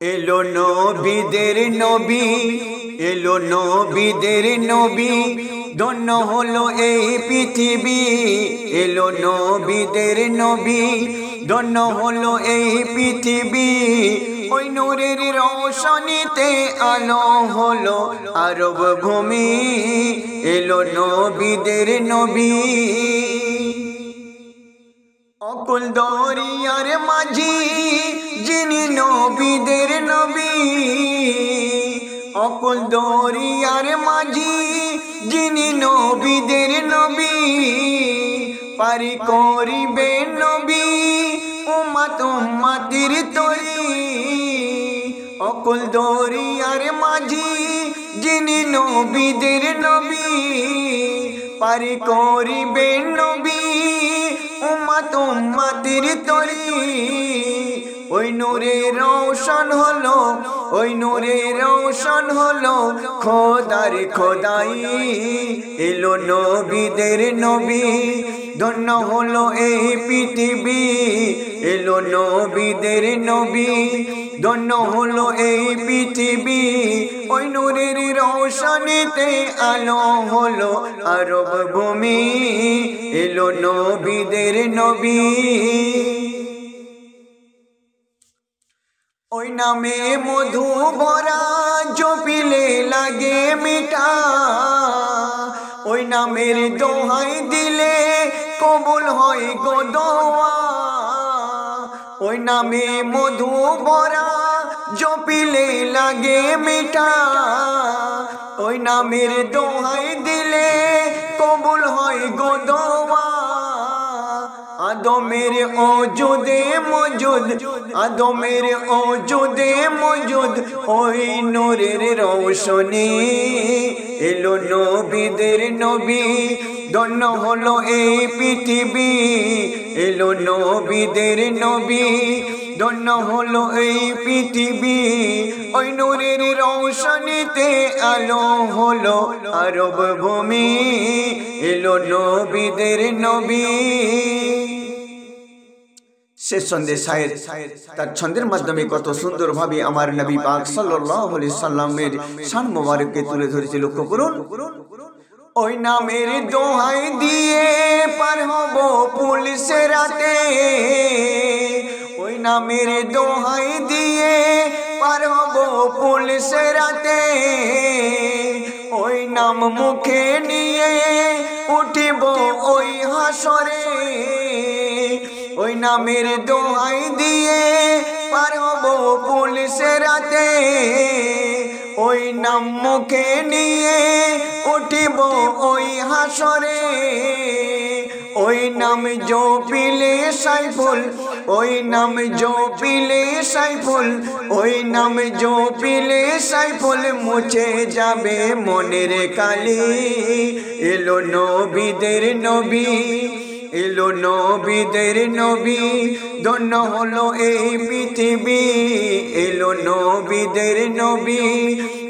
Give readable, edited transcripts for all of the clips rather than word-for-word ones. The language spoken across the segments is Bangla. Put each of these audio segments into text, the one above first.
এলো নবীদের নবী, এলো নবীদের নবী, ধন্য হলো এই পৃথিবী। এলো নবীদের নবী, ধন্য হলো এই পৃথিবী। ওই নূরের রোশনীতে আলো হলো আরব ভূমি। এলো নবীদের নবী, অকুল দরিয়ার মাঝি যিনি নবীদের নবী। অকুল দরিয়ার মাঝি যিনি নবীদের নবী। পারি করিবে নবী উম্মত উম্মতির তরি। অকুল দরিয়ার মাঝি যিনি নবীদের নবী। পারি করিবে নবী উম্মত উম্মতির তরি। ওই নূরে রোশন হলো, ওই নূরে রোশন হলো খোদার খোদাই। এলো নবীদের নবী, ধন্য হলো এই পৃথিবী। এলো নবীদের নবী, ধন্য হলো এই পৃথিবী। ওই নূরের রোশনীতে আলো হলো আরব ভূমি। এলো নবীদের নবী, ওই নামে মধু ভরা জপিলে লাগে মিঠা। ওই নামের দোহাই দিলে কবুল হয় গো দোয়া। ওই নামে মধু ভরা জপিলে লাগে মিঠা। ওই নামের দোহাই দিলে কবুল হয় গো দোয়া। আদমের ওজুদে মজুদ, আদমের ওজুদে মজুদ ওই নূরের রোশনী। এলো নবীদের নবী, ধন্য হলো এই পৃথিবী। এলো নবীদের নবী, ধন্য হলো এই পৃথিবী। ওই নূরের রোশনীতে আলো হলো আরব ভূমি। এলো নবীদের নবী। শেষ ছন্দে শায়ের তার ছন্দের মাধ্যমে কত সুন্দরভাবে আমার নবী পাক সাল্লাল্লাহু আলাইহি সাল্লামের শান মোবারককে তুলে ধরেছে। লক্ষ্য করুন, ওই নামের দোহাই দিয়ে পার হব পুলিশের রাতে। ওই নামের দোহাই দিয়ে পার হব পুলিশের রাতে। ওই নাম মুখে নিয়ে উঠিব ওই হাসরে। ওই নামের দোহাই দিয়ে পার হব পুলিশের রাতে। ওই নাম মুখে নিয়ে উঠিব ওই হাসরে। ওই নাম জপিলে সাইফুল, ওই নাম জপিলে সাইফুল, ওই নাম জপিলে সাইফুল মুছে যাবে মনের কালি। এলো নবীদের নবী, এলো নবীদের নবী, ধন্য হলো এই পৃথিবী। এলো নবীদের নবী,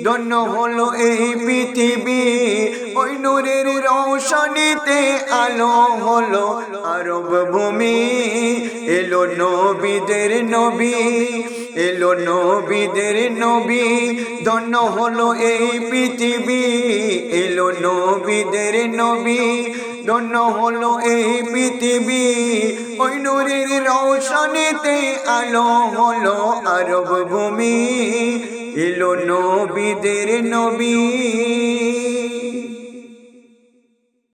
ধন্য হলো এই পৃথিবী। ওই নূরের রোশনীতে আলো হলো আরব ভূমি। এলো নবীদের নবী, এলো নবীদের নবী, ধন্য হলো এই পৃথিবী। এলো নবীদের নবী, ধন্য হলো এই পৃথিবী। ওই নূরের রোশনীতে আলো হলো আরব ভূমি। এলো নবীদের নবী।